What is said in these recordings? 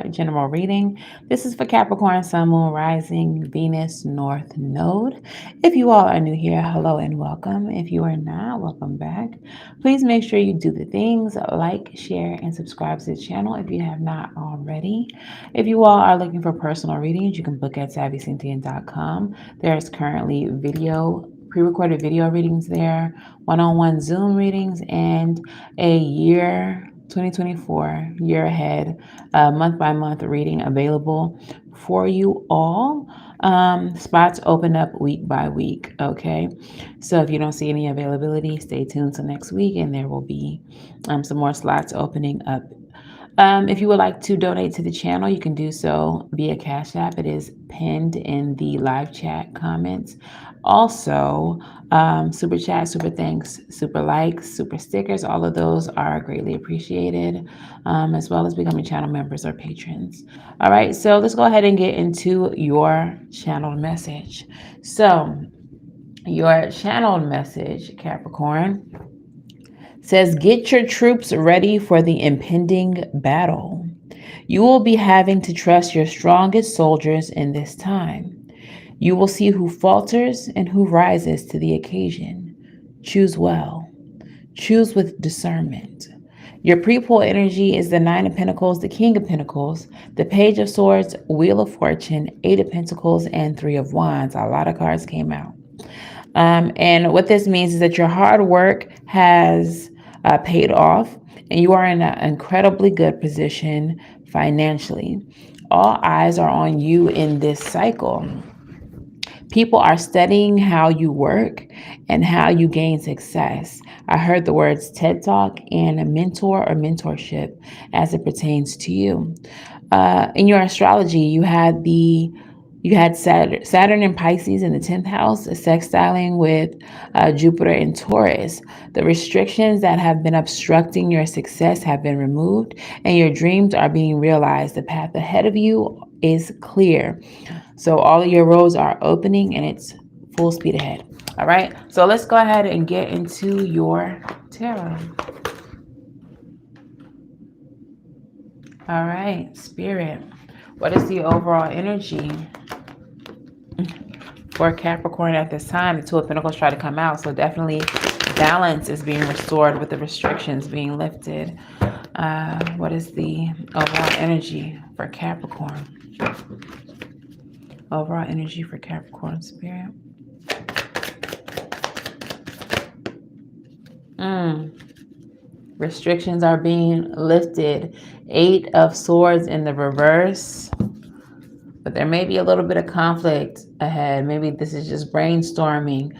general reading. This is for Capricorn, Sun, Moon, Rising, Venus, North Node. If you all are new here, hello and welcome. If you are not, welcome back. Please make sure you do the things like, share, and subscribe to the channel if you have not already. If you all are looking for personal readings, you can book at SavyCynthia.com. There is currently pre-recorded video readings there, one-on-one Zoom readings, and a year 2024 year ahead month by month reading available for you all. Spots open up week by week. Okay, so if you don't see any availability, stay tuned till next week and there will be some more slots opening up. If you would like to donate to the channel, you can do so via Cash App. It is pinned in the live chat comments. Also, super chat, super thanks, super likes, super stickers, all of those are greatly appreciated, as well as becoming channel members or patrons. All right, so let's go ahead and get into your channeled message. So, your channeled message, Capricorn, says, get your troops ready for the impending battle. You will be having to trust your strongest soldiers in this time. You will see who falters and who rises to the occasion. Choose well. Choose with discernment. Your pre-pull energy is the Nine of Pentacles, the King of Pentacles, the Page of Swords, Wheel of Fortune, Eight of Pentacles, and Three of Wands. A lot of cards came out. And what this means is that your hard work has paid off and you are in an incredibly good position financially. All eyes are on you in this cycle. People are studying how you work and how you gain success. I heard the words TED Talk and a mentor or mentorship as it pertains to you. In your astrology, you had Saturn and Pisces in the 10th house, sextiling with Jupiter and Taurus. The restrictions that have been obstructing your success have been removed and your dreams are being realized. The path ahead of you is clear. So all of your roads are opening and it's full speed ahead. All right, so let's go ahead and get into your tarot. All right, Spirit, what is the overall energy for Capricorn at this time? The Two of Pentacles try to come out, so definitely balance is being restored with the restrictions being lifted. What is the overall energy for Capricorn? Overall energy for Capricorn, Spirit. Restrictions are being lifted. Eight of Swords in the reverse. But there may be a little bit of conflict ahead. Maybe this is just brainstorming.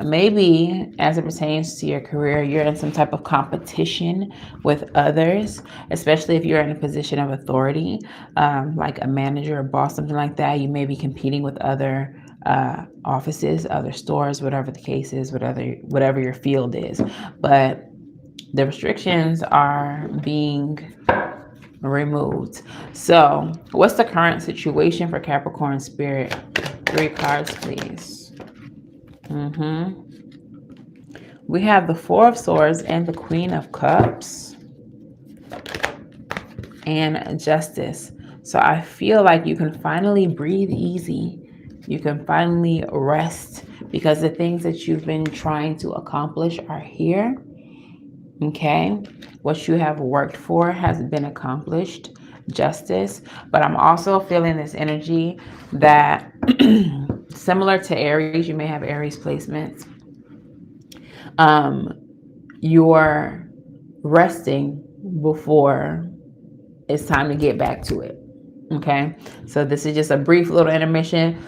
Maybe as it pertains to your career, you're in some type of competition with others, especially if you're in a position of authority, like a manager or boss, something like that. You may be competing with other offices, other stores, whatever the case is, whatever your field is. But the restrictions are being removed. So what's the current situation for Capricorn, Spirit? 3 cards, please. We have the Four of Swords and the Queen of Cups and Justice. So I feel like you can finally breathe easy. You can finally rest because the things that you've been trying to accomplish are here. Okay, what you have worked for has been accomplished. Justice. But I'm also feeling this energy that similar to Aries, you may have Aries placements. You're resting before it's time to get back to it. Okay, so this is just a brief little intermission.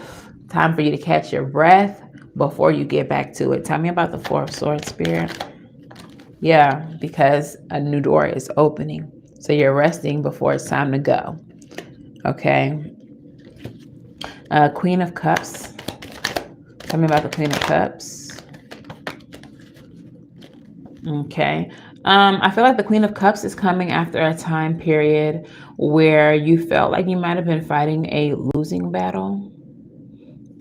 Time for you to catch your breath before you get back to it. Tell me about the Four of Swords, Spirit. Yeah, because a new door is opening. So you're resting before it's time to go. Okay. Queen of Cups. Tell me about the Queen of Cups. Okay. I feel like the Queen of Cups is coming after a time period where you felt like you might have been fighting a losing battle,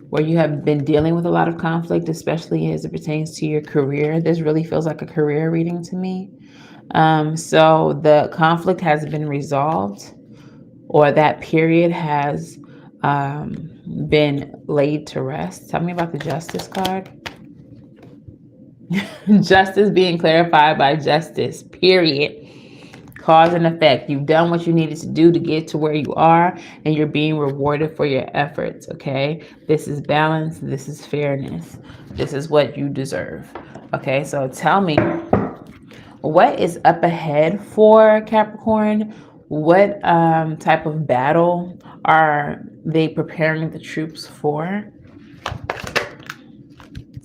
where you have been dealing with a lot of conflict, especially as it pertains to your career. This really feels like a career reading to me. So the conflict has been resolved. or that period has been laid to rest. Tell me about the Justice card. Justice being clarified by justice, period. Cause and effect. You've done what you needed to do to get to where you are, and you're being rewarded for your efforts, okay? This is balance. This is fairness. This is what you deserve, okay? So tell me, what is up ahead for Capricorn? What type of battle are they preparing the troops for?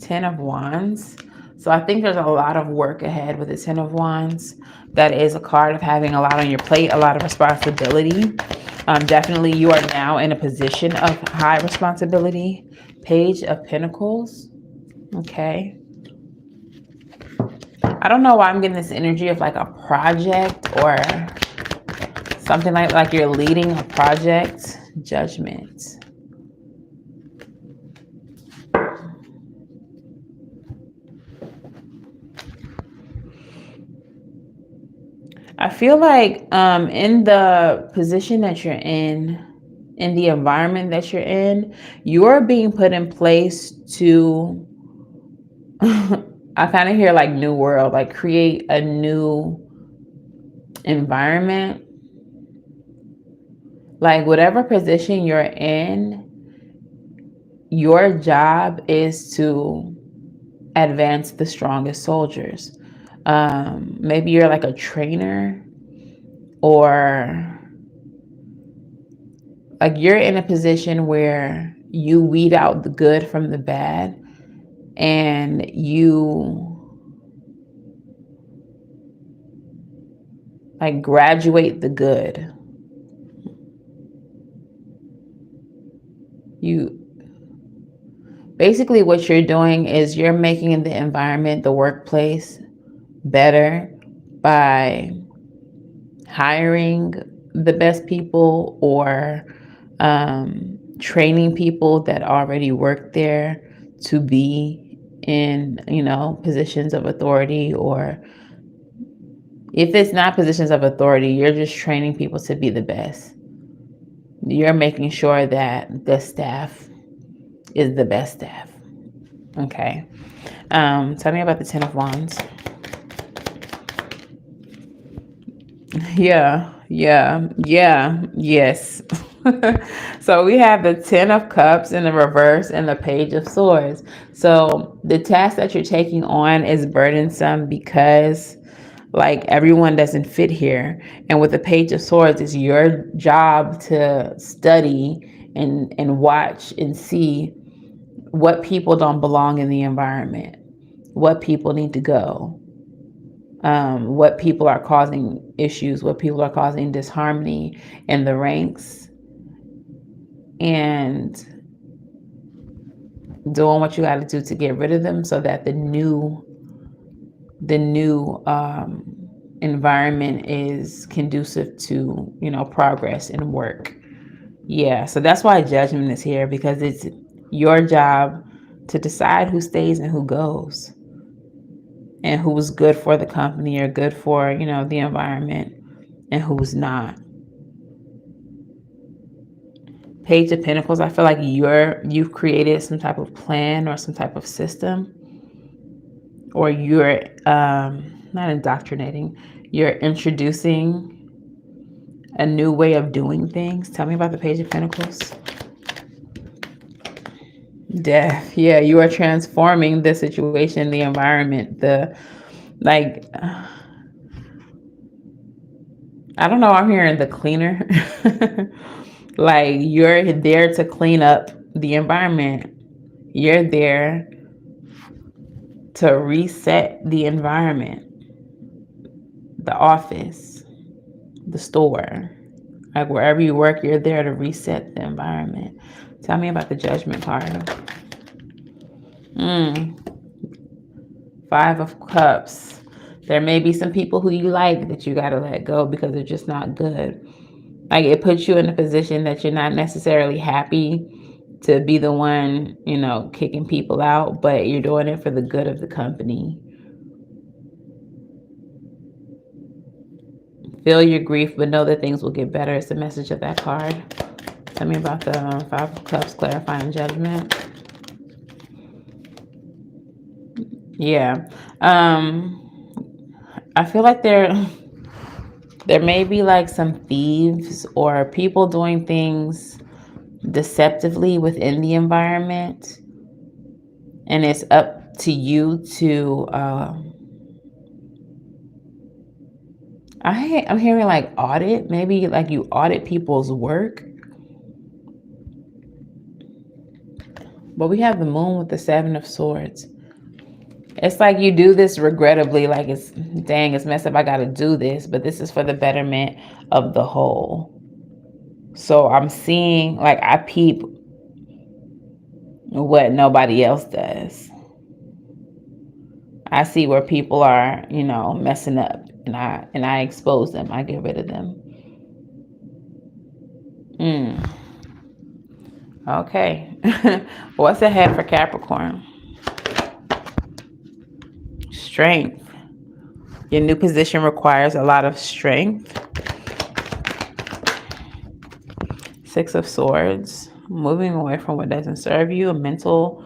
Ten of Wands. So I think there's a lot of work ahead with the Ten of Wands. That is a card of having a lot on your plate, a lot of responsibility. Definitely you are now in a position of high responsibility. Page of Pentacles. Okay. I don't know why I'm getting this energy of like a project or something like you're leading a project. Judgment. I feel like in the position that you're in the environment that you're in, you're being put in place to, I kind of hear like new world, like create a new environment. Like whatever position you're in, your job is to advance the strongest soldiers. Maybe you're like a trainer, or like you're in a position where you weed out the good from the bad, and you like graduate the good. You basically, what you're doing is you're making the environment, the workplace, better by hiring the best people, or training people that already work there to be in, positions of authority. Or if it's not positions of authority, you're just training people to be the best. You're making sure that the staff is the best staff. Okay. Tell me about the Ten of Wands. Yes. So we have the Ten of Cups in the reverse and the Page of Swords. So the task that you're taking on is burdensome because like everyone doesn't fit here. And with the Page of Swords, it's your job to study and watch and see what people don't belong in the environment, what people need to go, what people are causing issues, what people are causing disharmony in the ranks, and doing what you got to do to get rid of them so that the new environment is conducive to, progress and work. Yeah, so that's why Judgment is here, because it's your job to decide who stays and who goes, and who's good for the company or good for, the environment, and who's not. Page of Pentacles, I feel like you've created some type of plan or some type of system, or you're not indoctrinating, you're introducing a new way of doing things. Tell me about the Page of Pentacles. Death. Yeah, you are transforming the situation, the environment, I don't know, I'm hearing the cleaner. Like you're there to clean up the environment. You're there to reset the environment, the office, the store, like wherever you work, you're there to reset the environment. Tell me about the Judgment card. Five of Cups. There may be some people who you like that you got to let go because they're just not good. Like it puts you in a position that you're not necessarily happy to be the one, kicking people out, but you're doing it for the good of the company. Feel your grief, but know that things will get better. It's the message of that card. Tell me about the Five of Cups, clarifying judgment. Yeah. I feel like there may be like some thieves or people doing things deceptively within the environment, and it's up to you to I'm hearing like audit, maybe like you audit people's work. But we have the moon with the Seven of Swords. It's like you do this regrettably, like it's dang, it's messed up, I gotta do this, but this is for the betterment of the whole. So I'm seeing, like, I peep what nobody else does. I see where people are, messing up, and I expose them. I get rid of them. Okay. What's ahead for Capricorn? Strength. Your new position requires a lot of strength. Six of Swords. Moving away from what doesn't serve you. A mental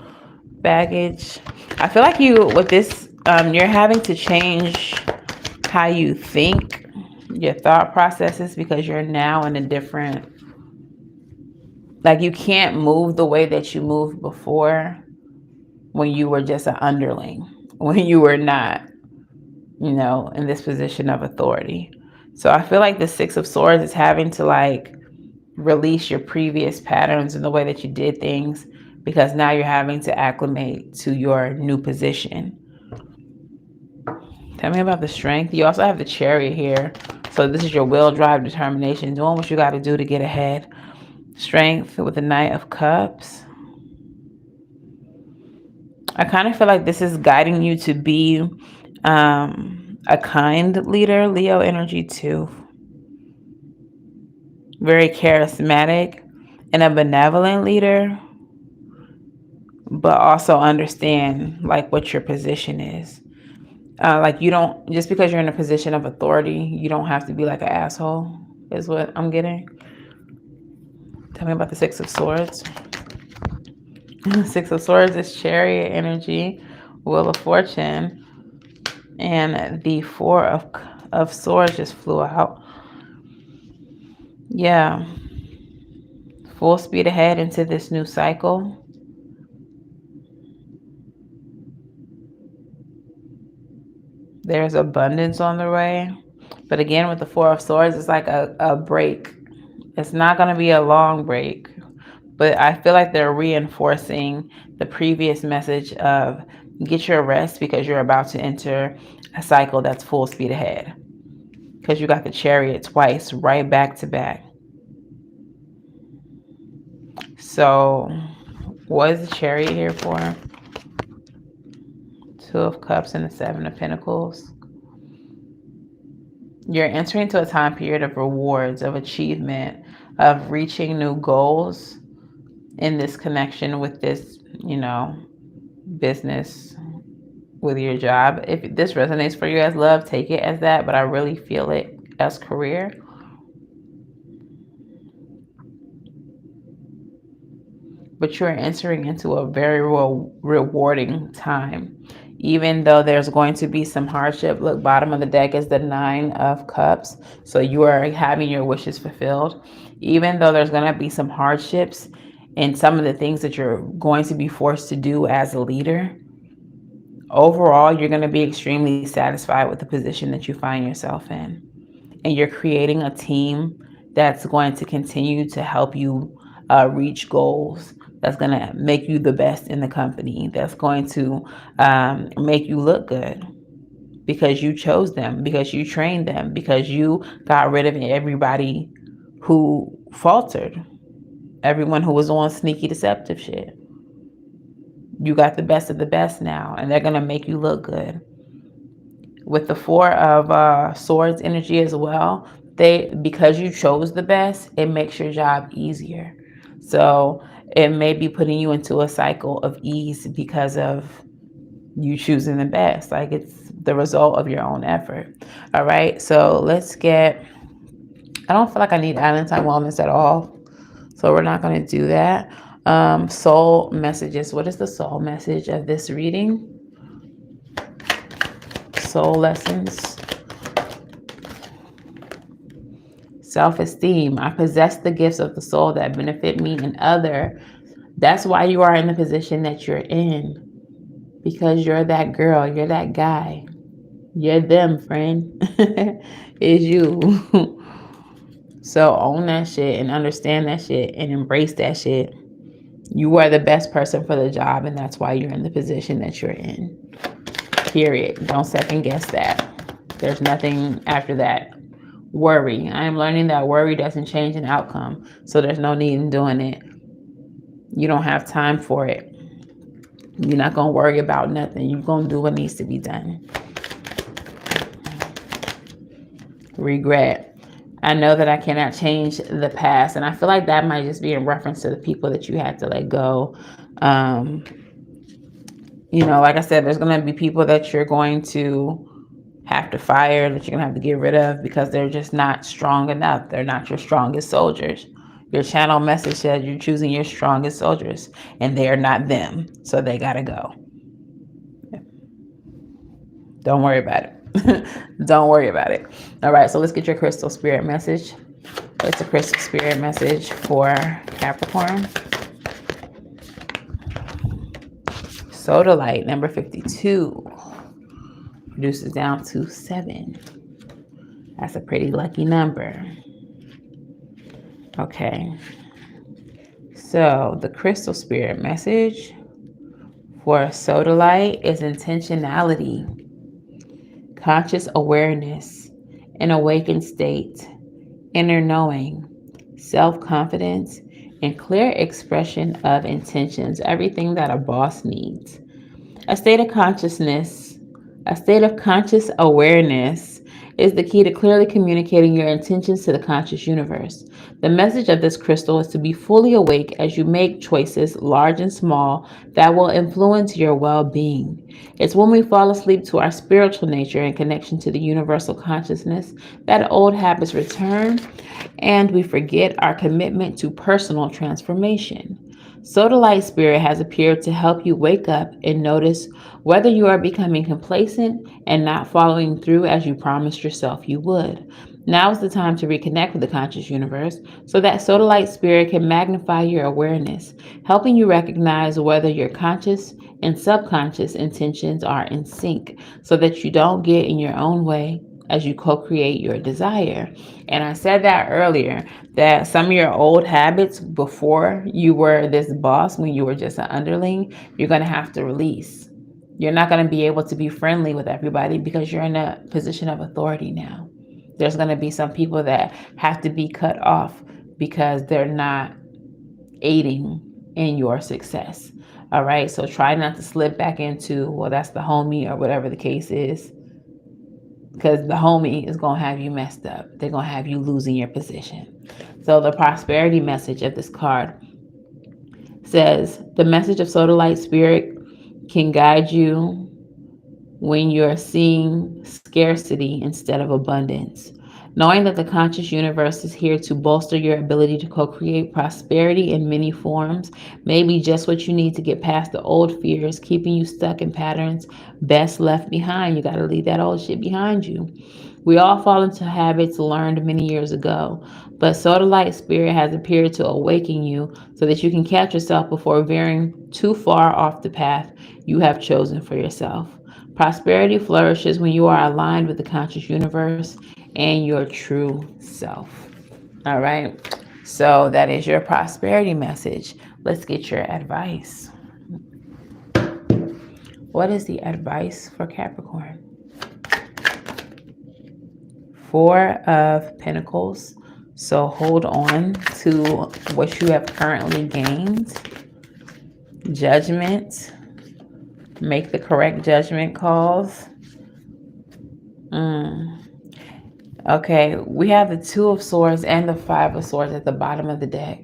baggage. I feel like with this, you're having to change how you think, your thought processes, because you're now in a different, like, you can't move the way that you moved before when you were just an underling, when you were not, in this position of authority. So I feel like the Six of Swords is having to like release your previous patterns and the way that you did things, because now you're having to acclimate to your new position. Tell me about the Strength. You also have the Chariot here. So this is your will, drive, determination, doing what you got to do to get ahead. Strength with the Knight of Cups. I kind of feel like this is guiding you to be a kind leader. Leo energy too. Very charismatic and a benevolent leader, but also understand like what your position is. Like, you don't, just because you're in a position of authority, you don't have to be like an asshole, is what I'm getting. Tell me about the Six of Swords. Six of Swords is Chariot energy, Wheel of Fortune, and the Four of Swords just flew out. Yeah. Full speed ahead into this new cycle. There's abundance on the way. But again, with the Four of Swords, it's like a break. It's not going to be a long break. But I feel like they're reinforcing the previous message of get your rest, because you're about to enter a cycle that's full speed ahead. Because you got the Chariot twice, right back to back. So what is the Chariot here for? Two of Cups and the Seven of Pentacles. You're entering into a time period of rewards, of achievement, of reaching new goals in this connection with this, business, with your job. If this resonates for you as love, take it as that, but I really feel it as career. But you're entering into a very rewarding time, even though there's going to be some hardship. Look, bottom of the deck is the Nine of Cups. So you are having your wishes fulfilled. Even though there's going to be some hardships in some of the things that you're going to be forced to do as a leader, overall, you're going to be extremely satisfied with the position that you find yourself in. And you're creating a team that's going to continue to help you reach goals, that's going to make you the best in the company, that's going to make you look good, because you chose them, because you trained them, because you got rid of everybody who faltered, everyone who was on sneaky deceptive shit. You got the best of the best now, and they're going to make you look good. With the Four of Swords energy as well, because you chose the best, it makes your job easier. So it may be putting you into a cycle of ease because of you choosing the best. Like, it's the result of your own effort. All right, so let's get, I don't feel like I need island time wellness at all, so we're not going to do that. Soul messages. What is the soul message of this reading? Soul lessons. Self-esteem. I possess the gifts of the soul that benefit me and other. That's why you are in the position that you're in, because you're that girl, you're that guy, you're them, friend. It's you. So own that shit and understand that shit and embrace that shit. You are the best person for the job, and that's why you're in the position that you're in. Period. Don't second guess that. There's nothing after that. Worry. I am learning that worry doesn't change an outcome, so there's no need in doing it. You don't have time for it. You're not going to worry about nothing. You're going to do what needs to be done. Regret. I know that I cannot change the past. And I feel like that might just be in reference to the people that you had to let go. Like I said, there's going to be people that you're going to have to fire, that you're going to have to get rid of because they're just not strong enough. They're not your strongest soldiers. Your channel message says you're choosing your strongest soldiers, and they're not them. So they got to go. Don't worry about it. Don't worry about it. All right, so let's get your crystal spirit message. What's a crystal spirit message for Capricorn? Sodalite, number 52. Reduces down to 7. That's a pretty lucky number. Okay. So the crystal spirit message for Sodalite is intentionality, conscious awareness, an awakened state, inner knowing, self-confidence, and clear expression of intentions, everything that a boss needs. A state of consciousness, a state of conscious awareness is the key to clearly communicating your intentions to the conscious universe. The message of this crystal is to be fully awake as you make choices, large and small, that will influence your well-being. It's when we fall asleep to our spiritual nature and connection to the universal consciousness that old habits return and we forget our commitment to personal transformation. Sodalite Spirit has appeared to help you wake up and notice whether you are becoming complacent and not following through as you promised yourself you would. Now is the time to reconnect with the conscious universe so that Sodalite Spirit can magnify your awareness, helping you recognize whether your conscious and subconscious intentions are in sync so that you don't get in your own way as you co-create your desire. And I said that earlier, that some of your old habits before you were this boss, when you were just an underling, you're going to have to release. You're not going to be able to be friendly with everybody because you're in a position of authority now. There's going to be some people that have to be cut off because they're not aiding in your success. All right. So try not to slip back into, well, that's the homie or whatever the case is, because the homie is going to have you messed up. They're going to have you losing your position. So the prosperity message of this card says the message of Sodalite Spirit can guide you when you're seeing scarcity instead of abundance. Knowing that the conscious universe is here to bolster your ability to co-create prosperity in many forms may be just what you need to get past the old fears keeping you stuck in patterns best left behind. You got to leave that old shit behind you. We all fall into habits learned many years ago, but Sodalite Spirit has appeared to awaken you so that you can catch yourself before veering too far off the path you have chosen for yourself. Prosperity flourishes when you are aligned with the conscious universe and your true self. All right. So that is your prosperity message. Let's get your advice. What is the advice for Capricorn? 4 of Pentacles. So hold on to what you have currently gained. Judgment. Make the correct judgment calls. Okay, we have the 2 of Swords and the 5 of Swords at the bottom of the deck.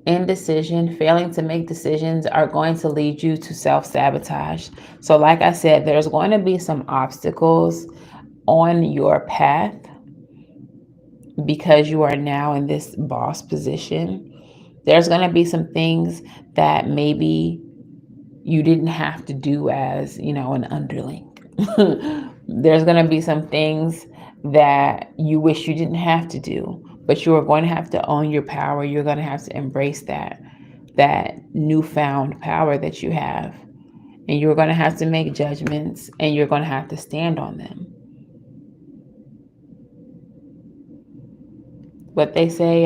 indecision, failing to make decisions are going to lead you to self-sabotage. So like I said, there's going to be some obstacles on your path because you are now in this boss position. There's going to be some things that maybe you didn't have to do as, an underling. There's going to be some things that you wish you didn't have to do, but you are going to have to own your power. You're going to have to embrace that newfound power that you have. And you're going to have to make judgments, and you're going to have to stand on them. What they say,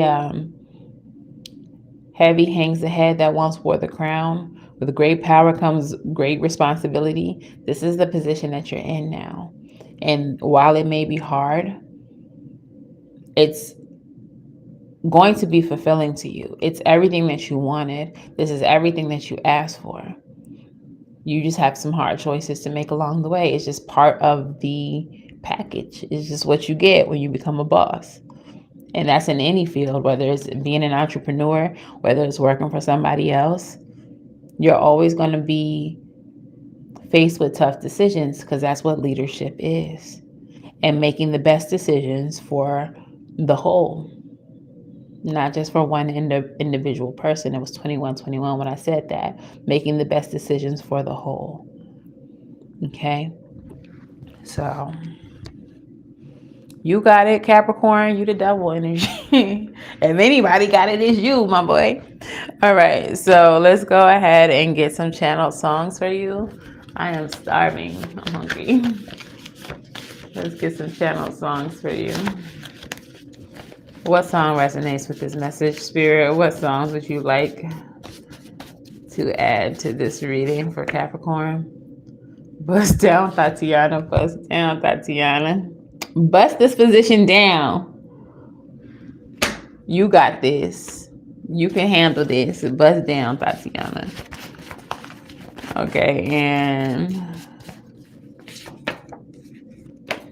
heavy hangs the head that once wore the crown. With great power comes great responsibility. This is the position that you're in now. And while it may be hard, it's going to be fulfilling to you. It's everything that you wanted. This is everything that you asked for. You just have some hard choices to make along the way. It's just part of the package. It's just what you get when you become a boss. And that's in any field, whether it's being an entrepreneur, whether it's working for somebody else. You're always going to be faced with tough decisions because that's what leadership is. And making the best decisions for the whole, not just for one individual person. It was 21-21 when I said that. Making the best decisions for the whole. Okay? So you got it, Capricorn. You the devil energy. If anybody got it, it's you, my boy. All right, so let's go ahead and get some channeled songs for you. I am starving. I'm hungry. Let's get some channeled songs for you. What song resonates with this message, Spirit? What songs would you like to add to this reading for Capricorn? Bust down, Tatiana. Bust down, Tatiana. Bust this position down. You got this. You can handle this. Bust down, Tatiana. Okay, and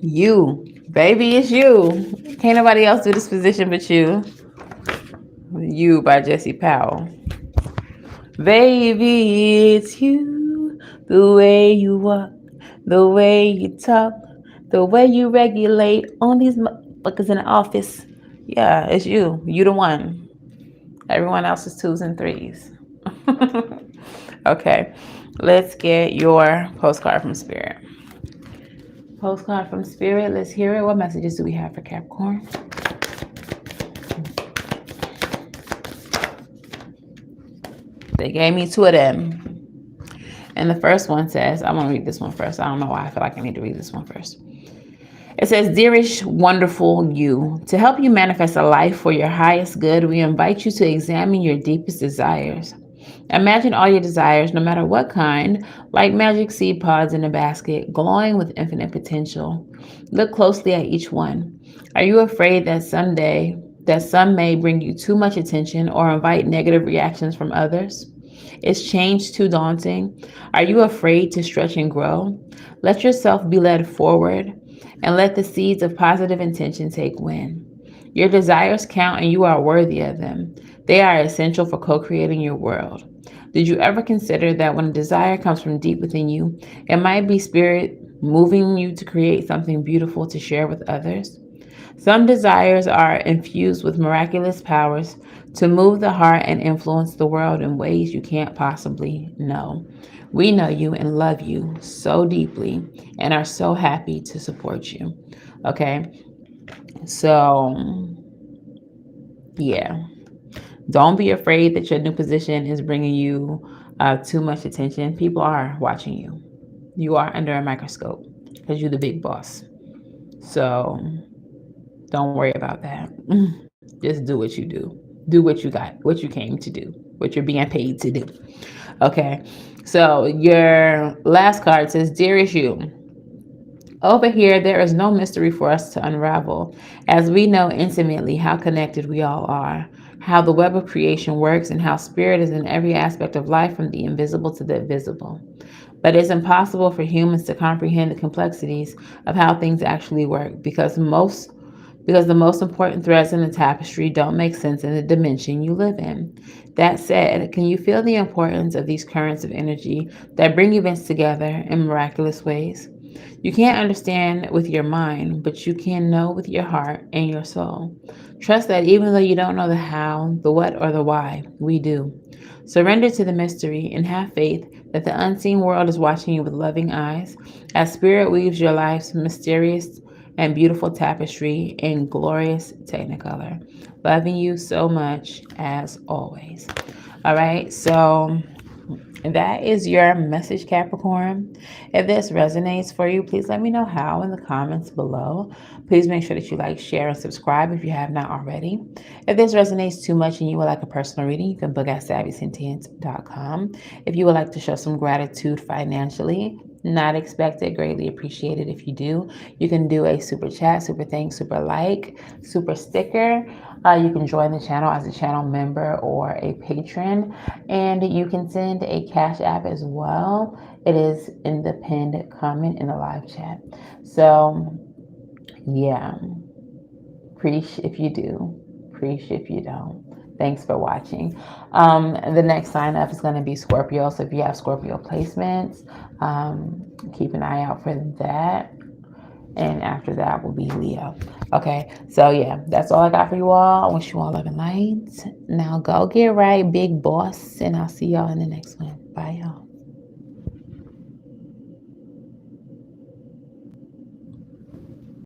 you, baby, it's you. Can't nobody else do this position but you. You by Jesse Powell. Baby, it's you. The way you walk, the way you talk, the way you regulate on these motherfuckers in the office. Yeah, it's you. You the one. Everyone else is 2s and 3s. Okay, let's get your postcard from Spirit. Postcard from Spirit. Let's hear it. What messages do we have for Capricorn? They gave me 2 of them. And the first one says, I'm going to read this one first. I don't know why I feel like I need to read this one first. It says, dearest, wonderful you, to help you manifest a life for your highest good, we invite you to examine your deepest desires. Imagine all your desires, no matter what kind, like magic seed pods in a basket, glowing with infinite potential. Look closely at each one. Are you afraid that some may bring you too much attention or invite negative reactions from others? Is change too daunting? Are you afraid to stretch and grow? Let yourself be led forward and let the seeds of positive intention take win. Your desires count and you are worthy of them. They are essential for co-creating your world. Did you ever consider that when a desire comes from deep within you, it might be spirit moving you to create something beautiful to share with others? Some desires are infused with miraculous powers to move the heart and influence the world in ways you can't possibly know. We know you and love you so deeply and are so happy to support you. Okay, so yeah, don't be afraid that your new position is bringing you too much attention. People are watching you. You are under a microscope because you're the big boss. So don't worry about that. Just do what you do. Do what you got, what you came to do, what you're being paid to do. Okay, so your last card says, dearest you, over here, there is no mystery for us to unravel, as we know intimately how connected we all are, how the web of creation works, and how spirit is in every aspect of life, from the invisible to the visible. But it's impossible for humans to comprehend the complexities of how things actually work, because most because the most important threads in the tapestry don't make sense in the dimension you live in. That said, can you feel the importance of these currents of energy that bring events together in miraculous ways? You can't understand with your mind, but you can know with your heart and your soul. Trust that even though you don't know the how, the what, or the why, we do. Surrender to the mystery and have faith that the unseen world is watching you with loving eyes as Spirit weaves your life's mysterious and beautiful tapestry in glorious technicolor. Loving you so much as always. All right, so that is your message, Capricorn. If this resonates for you, please let me know how in the comments below. Please make sure that you like, share, and subscribe if you have not already. If this resonates too much and you would like a personal reading, you can book at SavySentient.com. If you would like to show some gratitude financially, not expected, greatly appreciated if you do. You can do a super chat, super thanks, super like, super sticker. You can join the channel as a channel member or a patron, and you can send a cash app as well. It is in the pinned comment in the live chat. So yeah, appreciate if you do, appreciate if you don't. Thanks for watching. The next sign up is going to be Scorpio. So if you have Scorpio placements, keep an eye out for that. And after that will be Leo. Okay, so yeah, that's all I got for you all. I wish you all love and light. Now go get right, big boss, and I'll see y'all in the next one. Bye, y'all.